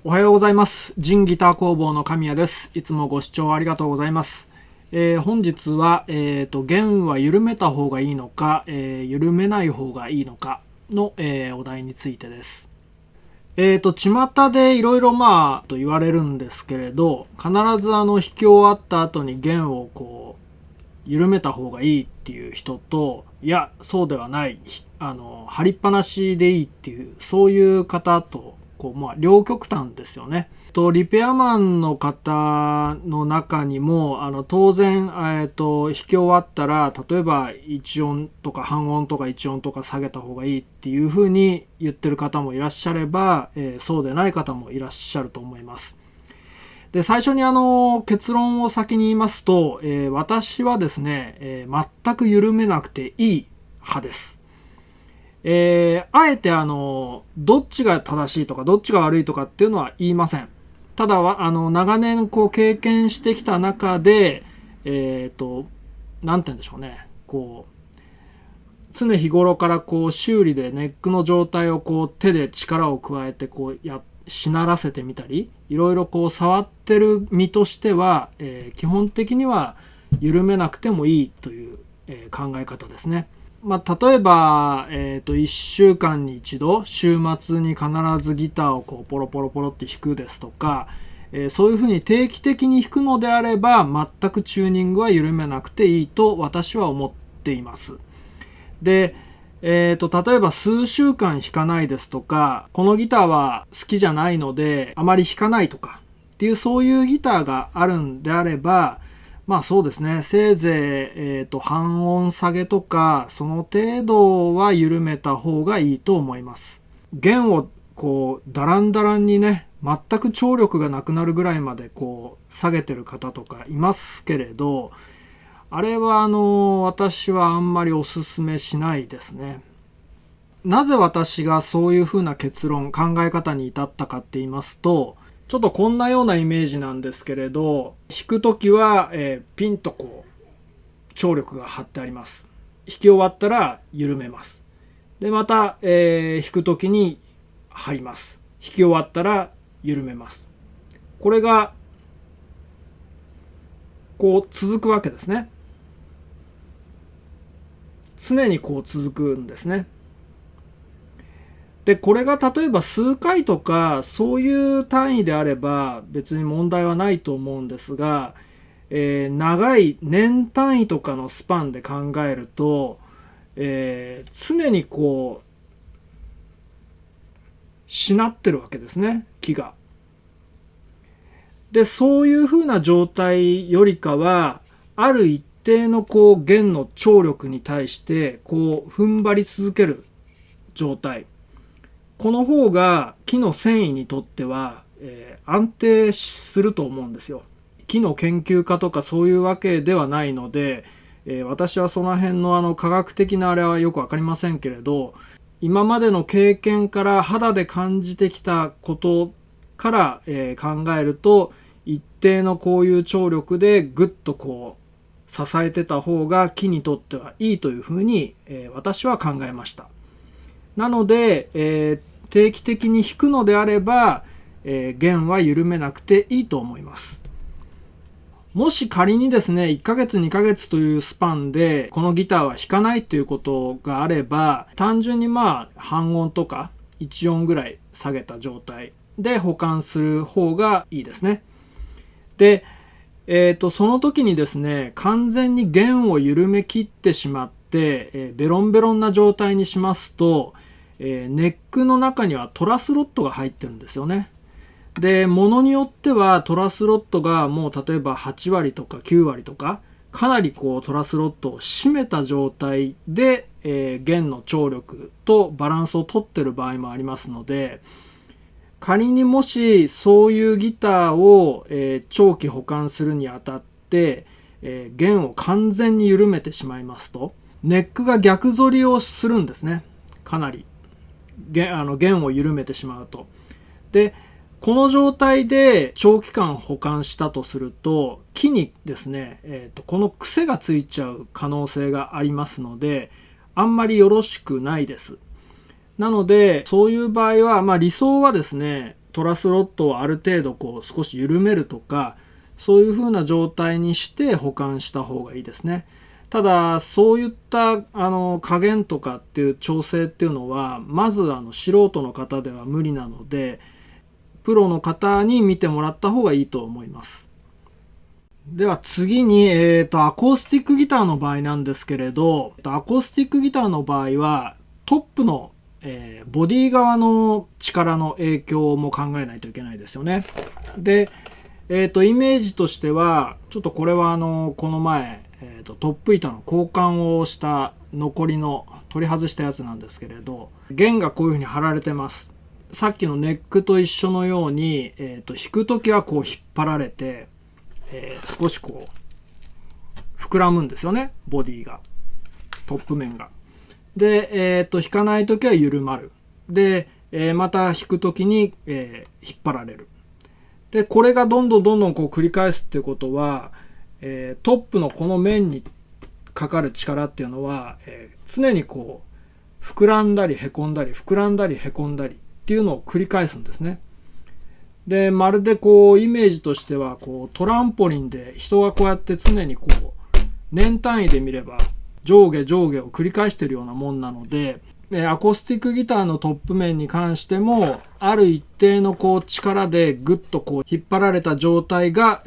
おはようございます。ジンギター工房の神谷です。いつもご視聴ありがとうございます。本日は、弦は緩めた方がいいのか、緩めない方がいいのかの、お題についてです。巷でいろいろと言われるんですけれど、必ず弾き終わった後に弦を緩めた方がいいっていう人と、いやそうではない、張りっぱなしでいいっていう、そういう方と両極端ですよね。リペアマンの方の中にも当然、弾き終わったら例えば1音とか半音とか1音とか下げた方がいいっていうふうに言ってる方もいらっしゃれば、そうでない方もいらっしゃると思います。で、最初に結論を先に言いますと、私はですね、全く緩めなくていい派です。あえてどっちが正しいとかどっちが悪いとかっていうのは言いません。ただ長年経験してきた中でなんて言うんでしょうね、常日頃から修理でネックの状態を手で力を加えてしならせてみたり、いろいろ触ってる身としては、基本的には緩めなくてもいいという、考え方ですね。例えば、1週間に1度週末に必ずギターをポロポロポロって弾くですとか、そういうふうに定期的に弾くのであれば全くチューニングは緩めなくていいと私は思っています。で、例えば数週間弾かないですとか、このギターは好きじゃないのであまり弾かないとかっていう、そういうギターがあるんであれば、そうですね、せいぜい、半音下げとかその程度は緩めた方がいいと思います。弦をダランダランにね、全く張力がなくなるぐらいまで下げてる方とかいますけれど、あれは私はあんまりおすすめしないですね。なぜ私がそういうふうな考え方に至ったかって言いますと、ちょっとこんなようなイメージなんですけれど、弾くときは、ピンと張力が張ってあります。弾き終わったら緩めます。でまた、弾くときに張ります。弾き終わったら緩めます。これが続くわけですね。常に続くんですね。でこれが例えば数回とかそういう単位であれば別に問題はないと思うんですが、長い年単位とかのスパンで考えると、常にしなってるわけですね、木が。でそういうふうな状態よりかは、ある一定の弦の張力に対して踏ん張り続ける状態、この方が木の繊維にとっては、安定すると思うんですよ。木の研究家とかそういうわけではないので、私はその辺の科学的なあれはよく分かりませんけれど、今までの経験から肌で感じてきたことから、考えると、一定のこういう張力でぐっと支えてた方が木にとってはいいというふうに、私は考えました。なので、定期的に弾くのであれば、弦は緩めなくていいと思います。もし仮にですね、1ヶ月2ヶ月というスパンでこのギターは弾かないということがあれば、単純に半音とか1音ぐらい下げた状態で保管する方がいいですね。で、その時にですね、完全に弦を緩め切ってしまって、ベロンベロンな状態にしますと、ネックの中にはトラスロットが入ってるんですよね。で、ものによってはトラスロットがもう例えば8割とか9割とか、かなりトラスロットを締めた状態で、弦の張力とバランスを取ってる場合もありますので、仮にもしそういうギターを、長期保管するにあたって、弦を完全に緩めてしまいますと、ネックが逆反りをするんですね。かなり弦を緩めてしまうと。でこの状態で長期間保管したとすると、木にですね、この癖がついちゃう可能性がありますので、あんまりよろしくないです。なのでそういう場合は、理想はですね、トラスロットをある程度こう少し緩めるとか、そういう風な状態にして保管した方がいいですね。ただそういった加減とかっていう調整っていうのはまず素人の方では無理なので、プロの方に見てもらった方がいいと思います。では次に、アコースティックギターの場合なんですけれど、アコースティックギターの場合はトップの、ボディ側の力の影響も考えないといけないですよね。で、イメージとしてはちょっとこれはこの前、トップ板の交換をした残りの取り外したやつなんですけれど、弦がこういうふうに貼られてます。さっきのネックと一緒のように、弾くときはこう引っ張られて、少しこう膨らむんですよね、ボディが、トップ面が。で、弾かないときは緩まる。で、また弾くときに、引っ張られる。でこれがどんどんこう繰り返すっていうことは、トップのこの面にかかる力っていうのは、常にこう膨らんだりへこんだり膨らんだりへこんだりっていうのを繰り返すんですね。でまるでこうイメージとしてはこうトランポリンで人がこうやって常にこう年単位で見れば上下を繰り返しているようなもんなので、アコースティックギターのトップ面に関してもある一定のこう力でグッとこう引っ張られた状態が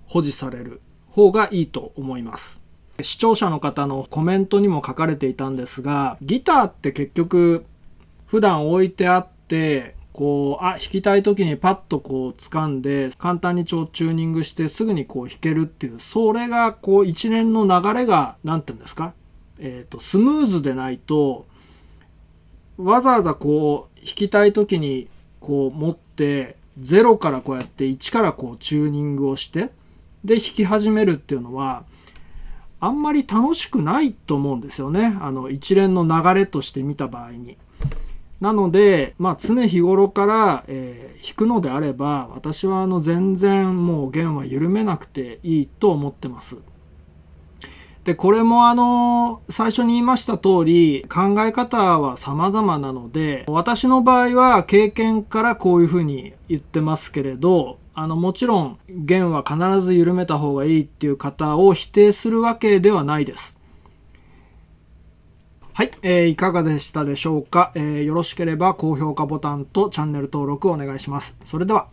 保持される方がいいと思います。視聴者の方のコメントにも書かれていたんですが、ギターって結局普段置いてあってこう弾きたい時にパッとこう掴んで簡単にチューニングしてすぐにこう弾けるっていう、それがこう一連の流れが何て言うんですか、スムーズでないと、わざわざこう弾きたい時にこう持って0からこうやって1からこうチューニングをしてで弾き始めるっていうのはあんまり楽しくないと思うんですよね、一連の流れとして見た場合に。なので、常日頃から、弾くのであれば私は全然もう弦は緩めなくていいと思ってます。でこれも最初に言いました通り考え方は様々なので、私の場合は経験からこういうふうに言ってますけれど、もちろん弦は必ず緩めた方がいいっていう方を否定するわけではないです。はい、いかがでしたでしょうか。よろしければ高評価ボタンとチャンネル登録をお願いします。それでは。